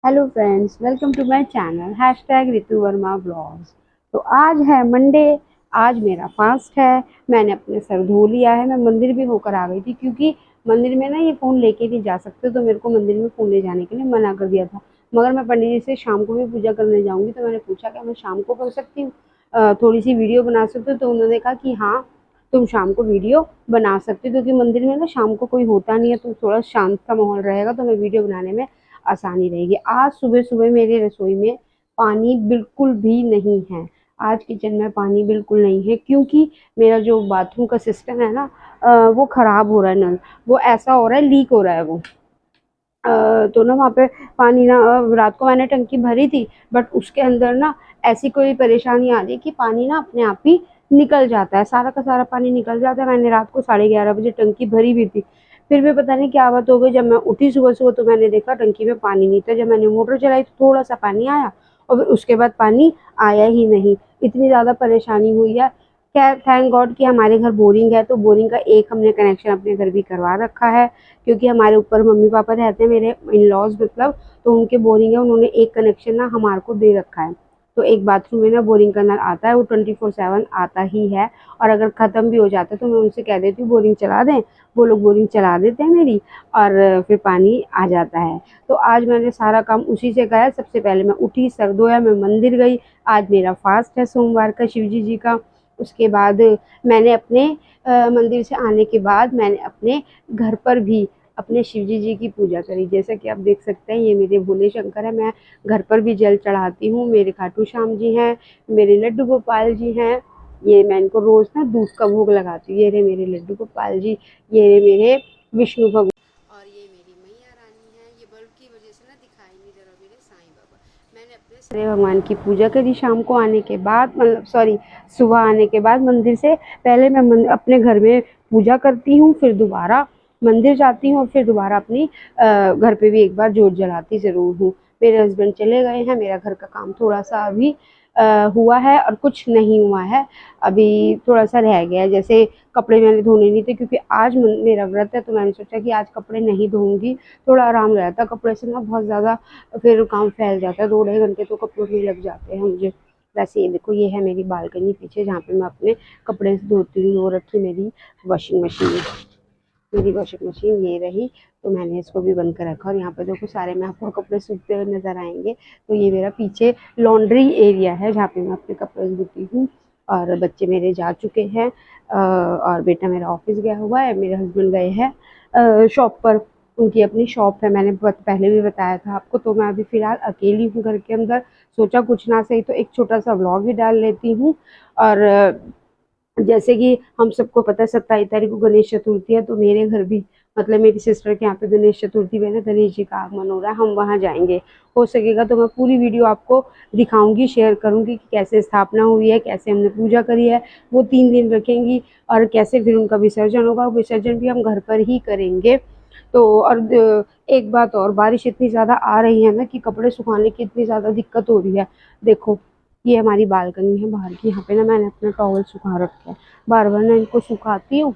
Hello friends, welcome to my channel hashtag Ritu Verma blogs. तो आज है मंडे। आज मेरा फास्ट है। मैंने अपने सर धो लिया है। मैं मंदिर भी होकर आ गई थी क्योंकि मंदिर में ना ये फ़ोन लेके नहीं जा सकते, तो मेरे को मंदिर में फ़ोन ले जाने के लिए मना कर दिया था। मगर मैं पंडित जी से शाम को भी पूजा करने जाऊँगी, तो मैंने पूछा क्या मैं शाम को कर सकती हूँ, थोड़ी सी वीडियो बना सकती हूँ। तो उन्होंने कहा कि हाँ, तुम शाम को वीडियो बना सकते हो, क्योंकि मंदिर में ना शाम को कोई होता नहीं है, तो थोड़ा शांत सा माहौल रहेगा, तो मैं वीडियो बनाने में आसानी रहेगी। आज सुबह-सुबह मेरी रसोई में पानी बिल्कुल भी नहीं है। आज किचन में पानी बिल्कुल नहीं है क्योंकि मेरा जो बाथरूम का सिस्टम है ना, वो ख़राब हो रहा है नल। वो ऐसा हो रहा है, लीक हो रहा है वो। तो ना वहाँ पे पानी ना, रात को मैंने टंकी भरी थी, बट उसके अंदर ना ऐसी कोई परेशानी आ रही है कि पानी ना अपने आप ही निकल जाता है, सारा का सारा पानी निकल जाता है। मैंने रात को 11:30 बजे टंकी भरी हुई थी, फिर भी पता नहीं क्या बात हो गई। जब मैं उठी सुबह-सुबह तो मैंने देखा टंकी में पानी नहीं था। जब मैंने मोटर चलाई तो थोड़ा-सा पानी आया और फिर उसके बाद पानी आया ही नहीं। इतनी ज़्यादा परेशानी हुई है। खैर थैंक गॉड कि हमारे घर बोरिंग है, तो बोरिंग का एक हमने कनेक्शन अपने घर भी करवा रखा है, क्योंकि हमारे ऊपर मम्मी-पापा रहते हैं, मेरे इन-लॉज़ मतलब, तो उनके बोरिंग है, उन्होंने एक कनेक्शन ना हमारे को दे रखा है। तो एक बाथरूम में ना बोरिंग का नल आता है, वो 24/7 आता ही है, और अगर ख़त्म भी हो जाता है तो मैं उनसे कह देती हूँ बोरिंग चला दें, वो लोग बोरिंग चला देते हैं मेरी, और फिर पानी आ जाता है। तो आज मैंने सारा काम उसी से करा। सबसे पहले मैं उठी, सर धोया, मैं मंदिर गई। आज मेरा फ़ास्ट है सोमवार का, शिवजी जी का। उसके बाद मैंने अपने मंदिर से आने के बाद मैंने अपने घर पर भी अपने शिवजी जी की पूजा करी। जैसा कि आप देख सकते हैं, ये मेरे भोले शंकर है। मैं घर पर भी जल चढ़ाती हूँ। मेरे खाटू श्याम जी हैं, मेरे लड्डू गोपाल जी हैं। ये मैं इनको रोज़ ना दूध का भोग लगाती हूँ। ये रहे मेरे लड्डू गोपाल जी, ये रहे मेरे विष्णु भगवान, और ये मेरी मैया रानी है। ये बल्ब की वजह से ना दिखाई नहीं दे रहा, मेरे साईं बाबा। मैंने अपने सारे भगवान की पूजा करी शाम को आने के बाद, मतलब सॉरी, सुबह आने के बाद मंदिर से। पहले मैं अपने घर में पूजा करती हूँ, फिर दोबारा मंदिर जाती हूँ, और फिर दोबारा अपनी घर पे भी एक बार जोत जलाती ज़रूर हूँ। मेरे हस्बैंड चले गए हैं, मेरा घर का काम थोड़ा-सा अभी हुआ है और कुछ नहीं हुआ है। अभी थोड़ा-सा रह गया है, जैसे कपड़े मैंने धोने नहीं थे क्योंकि आज मेरा व्रत है, तो मैंने सोचा कि आज कपड़े नहीं धोऊँगी, थोड़ा आराम रहता है। कपड़े से ना बहुत ज़्यादा फिर काम फैल जाता है, 2 ढाई घंटे तो कपड़ों में लग जाते हैं मुझे। वैसे ये देखो, ये है मेरी बालकनी पीछे, जहाँ पे मैं अपने कपड़े धोती हूँ। वो रखी मेरी वॉशिंग मशीन। मेरी वॉशिंग मशीन ये रही, तो मैंने इसको भी बंद कर रखा, और यहाँ पे देखो सारे में आपको कपड़े सूखते हुए नज़र आएँगे। तो ये मेरा पीछे लॉन्ड्री एरिया है, जहाँ पे मैं अपने कपड़े धोती हूँ। और बच्चे मेरे जा चुके हैं, और बेटा मेरा ऑफ़िस गया हुआ है। मेरे हस्बैंड गए हैं शॉप पर, उनकी अपनी शॉप है। मैंने पहले भी बताया था आपको। तो मैं अभी फ़िलहाल अकेली हूँ घर के अंदर। सोचा कुछ ना सही तो एक छोटा-सा व्लॉग ही डाल लेती हूँ। और जैसे कि हम सबको पता है 27 तारीख को गणेश चतुर्थी है, तो मेरे घर भी, मतलब मेरी सिस्टर के यहाँ पे गणेश चतुर्थी पे ना गणेश जी का आगमन हो रहा है, हम वहाँ जाएँगे। हो सकेगा तो मैं पूरी वीडियो आपको दिखाऊँगी, शेयर करूँगी कि कैसे स्थापना हुई है, कैसे हमने पूजा करी है, वो 3 दिन रखेंगी, और कैसे फिर उनका विसर्जन होगा। विसर्जन भी हम घर पर ही करेंगे। तो और एक बात और, बारिश इतनी ज़्यादा आ रही है ना कि कपड़े सुखाने की इतनी ज़्यादा दिक्कत हो रही है। देखो, ये हमारी बालकनी है बाहर की, यहाँ पे ना मैंने अपने टॉवल सुखा रखे हैं। बार-बार ना इनको सुखाती हूँ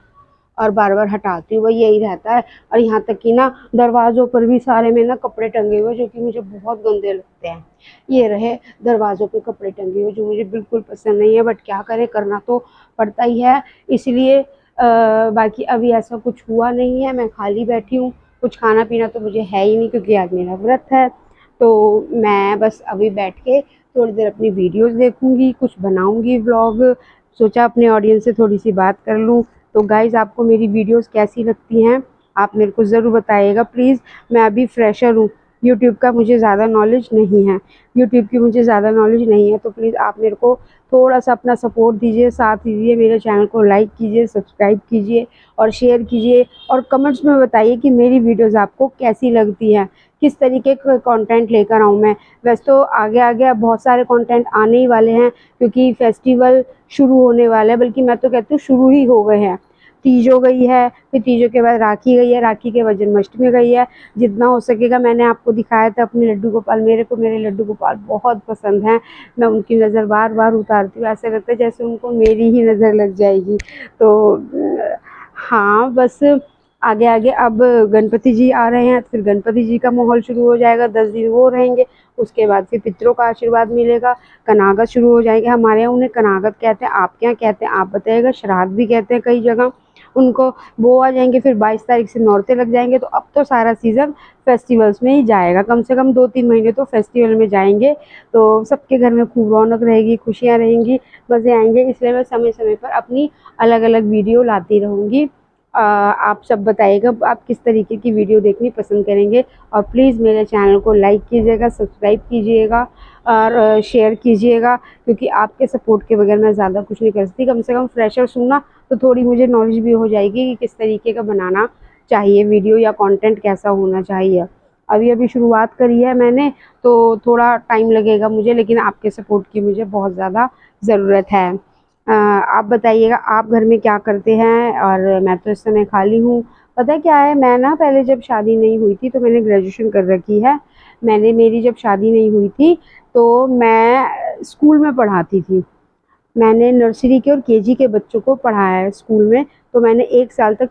और बार-बार हटाती हूँ, वही यही रहता है। और यहाँ तक कि ना दरवाज़ों पर भी सारे में ना कपड़े टंगे हुए हैं, जो कि मुझे बहुत गंदे लगते हैं। ये रहे दरवाज़ों पे कपड़े टंगे हुए, जो मुझे बिल्कुल पसंद नहीं है, बट क्या करें, करना तो पड़ता ही है। इसलिए बाकी अभी ऐसा कुछ हुआ नहीं है, मैं खाली बैठी हूँ। कुछ खाना-पीना तो मुझे है ही नहीं, क्योंकि आज मेरा व्रत है। तो मैं बस अभी बैठ के थोड़ी देर अपनी वीडियोस देखूँगी, कुछ बनाऊँगी व्लॉग। सोचा अपने ऑडियंस से थोड़ी-सी बात कर लूँ। तो गाइज़, आपको मेरी वीडियोस कैसी लगती हैं, आप मेरे को ज़रूर बताइएगा प्लीज़। मैं अभी फ्रेशर हूँ, यूट्यूब का मुझे ज़्यादा नॉलेज नहीं है। यूट्यूब की मुझे ज़्यादा नॉलेज नहीं है, तो प्लीज़ आप मेरे को थोड़ा-सा अपना सपोर्ट दीजिए, साथ दीजिए। मेरे चैनल को लाइक कीजिए, सब्सक्राइब कीजिए और शेयर कीजिए, और कमेंट्स में बताइए कि मेरी वीडियोज़ आपको कैसी लगती हैं, किस तरीके का कंटेंट लेकर आऊँ मैं। वैसे तो आगे-आगे अब बहुत सारे कंटेंट आने ही वाले हैं, क्योंकि फेस्टिवल शुरू होने वाला है, बल्कि मैं तो कहती हूँ शुरू ही हो गए हैं। तीज हो गई है, फिर तीजों के बाद राखी गई है, राखी के बाद जन्माष्टमी गई है। जितना हो सकेगा मैंने आपको दिखाया था अपने लड्डू गोपाल। मेरे को मेरे लड्डू गोपाल बहुत पसंद हैं। मैं उनकी नज़र बार-बार उतारती हूँ, ऐसा लगता है जैसे उनको मेरी ही नज़र लग जाएगी। तो हाँ, बस आगे आगे अब गणपति जी आ रहे हैं, फिर गणपति जी का माहौल शुरू हो जाएगा, 10 दिन वो रहेंगे। उसके बाद फिर पितरों का आशीर्वाद मिलेगा, कनागत शुरू हो जाएंगे। हमारे यहाँ उन्हें कनागत कहते हैं, आपके यहाँ कहते हैं आप बताइएगा। श्राद्ध भी कहते हैं कई जगह उनको। वो आ जाएंगे, फिर 22 तारीख से नौरते लग जाएंगे। तो अब तो सारा सीज़न फेस्टिवल्स में ही जाएगा, कम से कम 2-3 महीने तो फेस्टिवल में जाएंगे। तो सबके घर में खूब रौनक रहेगी, खुशियाँ रहेंगी, मज़े आएंगे। इसलिए मैं समय समय पर अपनी अलग अलग वीडियो लाती रहूँगी। आप सब बताइएगा आप किस तरीके की वीडियो देखनी पसंद करेंगे। और प्लीज़ मेरे चैनल को लाइक कीजिएगा, सब्सक्राइब कीजिएगा और शेयर कीजिएगा, क्योंकि आपके सपोर्ट के बगैर मैं ज़्यादा कुछ नहीं कर सकती। कम से कम फ्रेशर हूँ ना, तो थोड़ी मुझे नॉलेज भी हो जाएगी कि किस तरीके का बनाना चाहिए वीडियो, या कंटेंट कैसा होना चाहिए। अभी अभी शुरुआत करी है मैंने, तो थोड़ा टाइम लगेगा मुझे, लेकिन आपके सपोर्ट की मुझे बहुत ज़्यादा ज़रूरत है। आप बताइएगा आप घर में क्या करते हैं। और मैं तो इस समय खाली हूँ। पता है क्या है, मैं ना पहले जब शादी नहीं हुई थी तो मैंने ग्रेजुएशन कर रखी है। मेरी जब शादी नहीं हुई थी तो मैं स्कूल में पढ़ाती थी। मैंने नर्सरी के और केजी के बच्चों को पढ़ाया है स्कूल में। तो मैंने 1 साल तक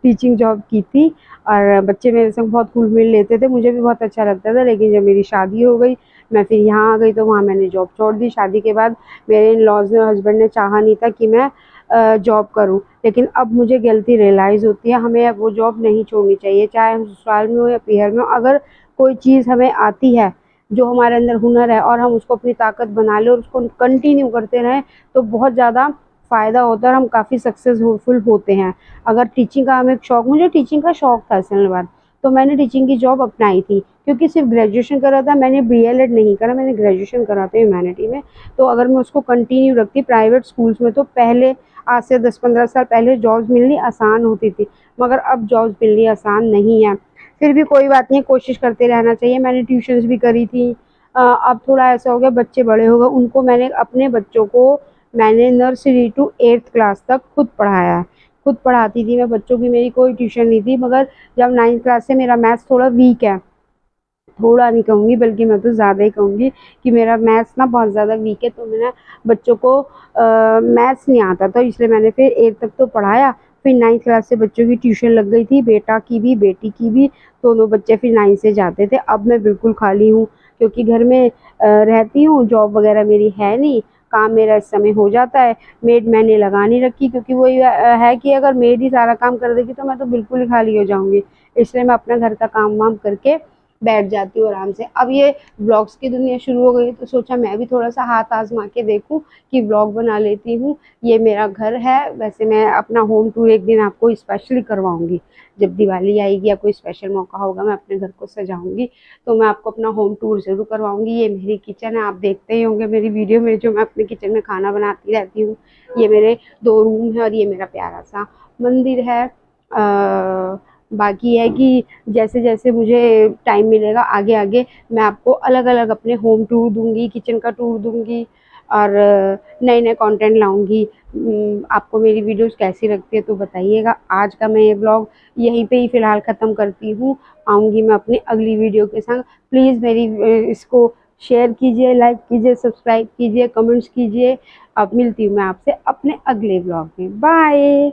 टीचिंग जॉब की थी। और बच्चे मेरे संग बहुत घुल मिल लेते थे, मुझे भी बहुत अच्छा लगता था। लेकिन जब मेरी शादी हो गई, मैं फिर यहाँ आ गई, तो वहाँ मैंने जॉब छोड़ दी। शादी के बाद मेरे इन लॉज ने, हस्बैंड ने चाहा नहीं था कि मैं जॉब करूँ। लेकिन अब मुझे गलती रियलाइज़ होती है, हमें अब वो जॉब नहीं छोड़नी चाहिए, चाहे हम ससुराल में हो या पीहर में हो। अगर कोई चीज़ हमें आती है, जो हमारे अंदर हुनर है, और हम उसको अपनी ताकत बना लें और उसको कंटिन्यू करते रहें, तो बहुत ज़्यादा फ़ायदा होता है और हम काफ़ी सक्सेसफुल होते हैं। अगर टीचिंग का हमें शौक, मुझे टीचिंग का शौक था असल बात, तो मैंने टीचिंग की जॉब अपनाई थी। क्योंकि सिर्फ ग्रेजुएशन करा था, मैंने बीएलएड नहीं करा, मैंने ग्रेजुएशन करा था ह्यूमैनिटी में। तो अगर मैं उसको कंटिन्यू रखती प्राइवेट स्कूल्स में, तो पहले आज से 10-15 साल पहले जॉब्स मिलनी आसान होती थी, मगर अब जॉब्स मिलनी आसान नहीं है। फिर भी कोई बात नहीं, कोशिश करते रहना चाहिए। मैंने ट्यूशन्स भी करी थी। अब थोड़ा ऐसा हो गया, बच्चे बड़े हो गए, उनको मैंने अपने बच्चों को मैंने नर्सरी टू 8th क्लास तक खुद पढ़ाया है। खुद पढ़ाती थी मैं बच्चों की, मेरी कोई ट्यूशन नहीं थी। मगर जब 9th क्लास से मेरा मैथ्स थोड़ा वीक है, थोड़ा नहीं कहूँगी बल्कि मैं तो ज़्यादा ही कहूँगी कि मेरा मैथ्स ना बहुत ज़्यादा वीक है, तो मैंने बच्चों को मैथ्स नहीं आता था, इसलिए मैंने फिर 8th तक तो पढ़ाया। फिर 9th क्लास से बच्चों की ट्यूशन लग गई थी, बेटा की भी बेटी की भी। दोनों बच्चे फिर 9th से जाते थे। अब मैं बिल्कुल खाली हूँ, क्योंकि घर में रहती हूँ, जॉब वगैरह मेरी है नहीं, काम मेरा इस समय हो जाता है। मेड मैंने लगा नहीं रखी, क्योंकि वही है कि अगर मेड ही सारा काम कर देगी तो मैं तो बिल्कुल ही खाली हो जाऊँगी। इसलिए मैं अपना घर का काम वाम करके बैठ जाती हूँ आराम से। अब ये व्लॉग्स की दुनिया शुरू हो गई, तो सोचा मैं भी थोड़ा सा हाथ आजमा के देखूं कि व्लॉग बना लेती हूँ। ये मेरा घर है। वैसे मैं अपना होम टूर एक दिन आपको स्पेशली करवाऊंगी, जब दिवाली आएगी या कोई स्पेशल मौका होगा, मैं अपने घर को सजाऊंगी, तो मैं आपको अपना होम टूर जरूर करवाऊंगी। ये मेरी किचन है, आप देखते ही होंगे मेरी वीडियो में जो मैं अपने किचन में खाना बनाती रहती हूँ। ये मेरे 2 रूम है और ये मेरा प्यारा सा मंदिर है। बाकी है कि जैसे जैसे मुझे टाइम मिलेगा आगे आगे मैं आपको अलग अलग अपने होम टूर दूंगी, किचन का टूर दूंगी, और नए नए कंटेंट लाऊंगी। आपको मेरी वीडियोस कैसी लगती है तो बताइएगा। आज का मैं ये ब्लॉग यहीं पे ही फ़िलहाल ख़त्म करती हूँ। आऊँगी मैं अपनी अगली वीडियो के संग। प्लीज़ मेरी इसको शेयर कीजिए, लाइक कीजिए, सब्सक्राइब कीजिए, कमेंट्स कीजिए। अब मिलती हूँ मैं आपसे अपने अगले ब्लॉग में। बाय।